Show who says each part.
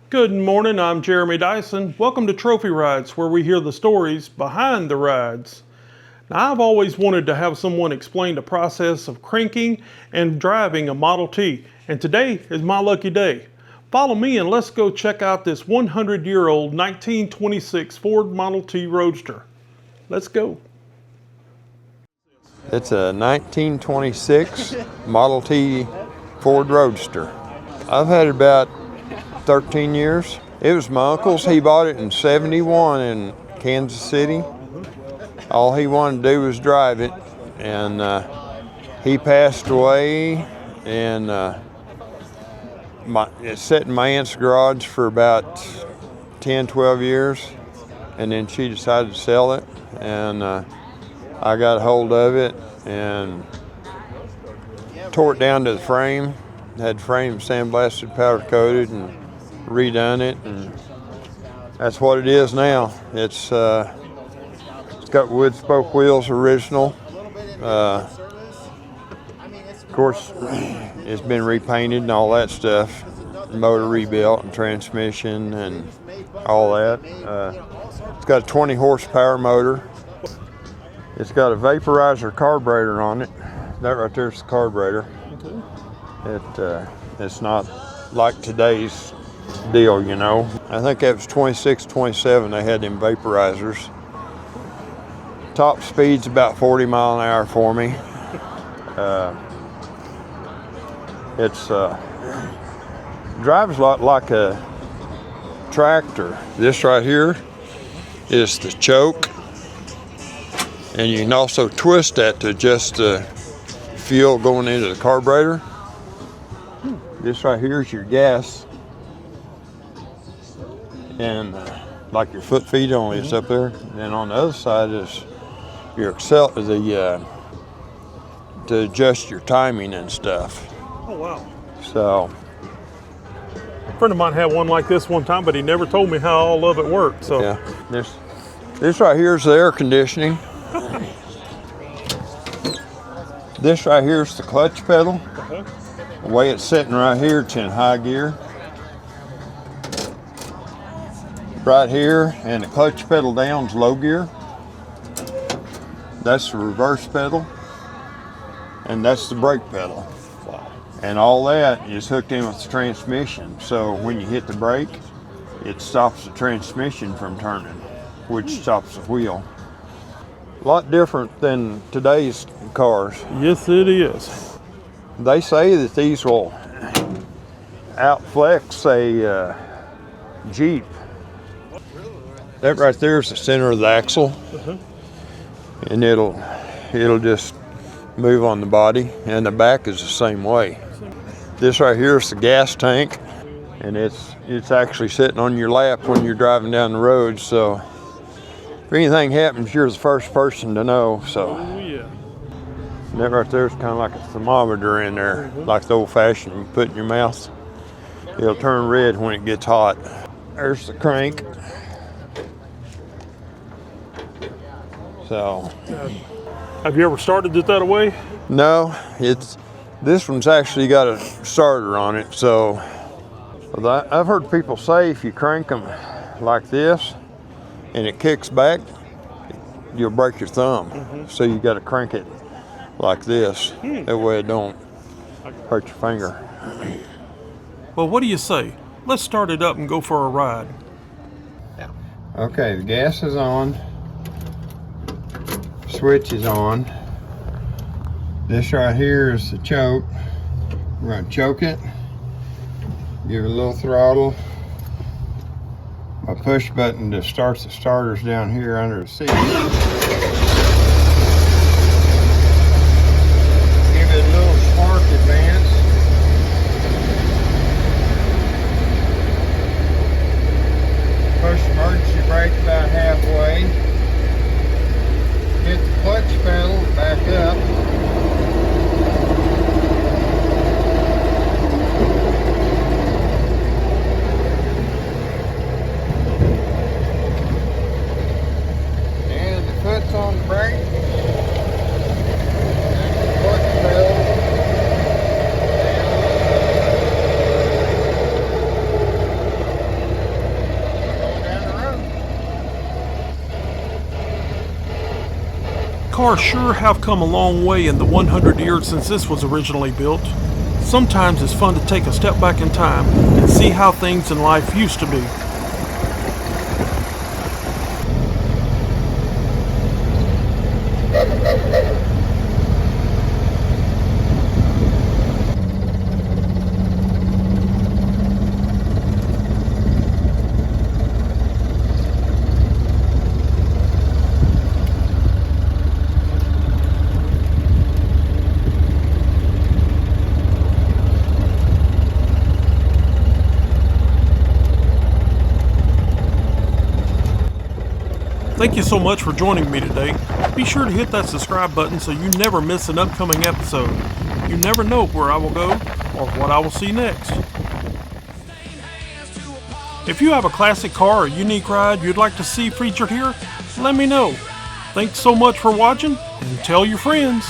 Speaker 1: Good morning, I'm Jeremy Dyson. Welcome to Trophy Rides, where we hear the stories behind the rides. Now, I've always wanted to have someone explain the process of cranking and driving a Model T, and today is my lucky day. Follow me and let's go check out this 100-year-old 1926 Ford Model T Roadster. Let's go.
Speaker 2: It's a 1926 Model T Ford Roadster. I've had it about 13 years. It was my uncle's. He bought it in '71 in Kansas City. All he wanted to do was drive it, and he passed away, and it sat in my aunt's garage for about 10, 12 years, and then she decided to sell it, and I got a hold of it and tore it down to the frame. Had the frame sandblasted, powder coated, and redone it, and that's what it is now. It's got wood spoke wheels, original. Of course, it's been repainted and all that stuff. Motor rebuilt and transmission and all that. It's got a 20 horsepower motor. It's got a vaporizer carburetor on it. That right there's the carburetor. It's not like today's deal, you know. I think that was 26, 27 they had them vaporizers. Top speed's about 40 mile an hour for me. It's drives a lot like a tractor. This right here is the choke, and you can also twist that to adjust the fuel going into the carburetor. This right here is your gas, and like your foot feed only, it's up there. And on the other side is your to adjust your timing and stuff.
Speaker 1: Oh, wow.
Speaker 2: So,
Speaker 1: a friend of mine had one like this one time, but he never told me how all of it worked. So
Speaker 2: yeah, this right here is the air conditioning. This right here is the clutch pedal. The way it's sitting right here, it's in high gear. Right here, and the clutch pedal down is low gear. That's the reverse pedal, and that's the brake pedal.
Speaker 1: wow.
Speaker 2: And all that is hooked in with the transmission. So when you hit the brake, it stops the transmission from turning, which stops the wheel. A lot different than today's cars.
Speaker 1: Yes, it is.
Speaker 2: They say that these will outflex a Jeep. That right there is the center of the axle, and it'll just move on the body, and the back is the same way. This right here is the gas tank, and it's actually sitting on your lap when you're driving down the road. So if anything happens, you're the first person to know. So.
Speaker 1: Oh, yeah.
Speaker 2: And that right there is kind of like a thermometer in there, like the old-fashioned you put in your mouth. It'll turn red when it gets hot. There's the crank. So.
Speaker 1: Have you ever started it that way?
Speaker 2: No, this one's actually got a starter on it. So I've heard people say if you crank them like this and it kicks back, you'll break your thumb. So you got to crank it like this. That way it don't hurt your finger.
Speaker 1: Well, what do you say? Let's start it up and go for a ride.
Speaker 2: Okay, the gas is on. Switch is on. This right here is the choke. We're going to choke it. Give it a little throttle. My push button to start the starters down here under the seat. Spark advance. Push emergency brake about halfway. Hit the clutch pedal, back up. And the foot's on
Speaker 1: cars sure have come a long way in the 100 years since this was originally built. Sometimes it's fun to take a step back in time and see how things in life used to be. Thank you so much for joining me today. Be sure to hit that subscribe button so you never miss an upcoming episode. You never know where I will go or what I will see next. If you have a classic car or unique ride you'd like to see featured here, let me know. Thanks so much for watching, and tell your friends.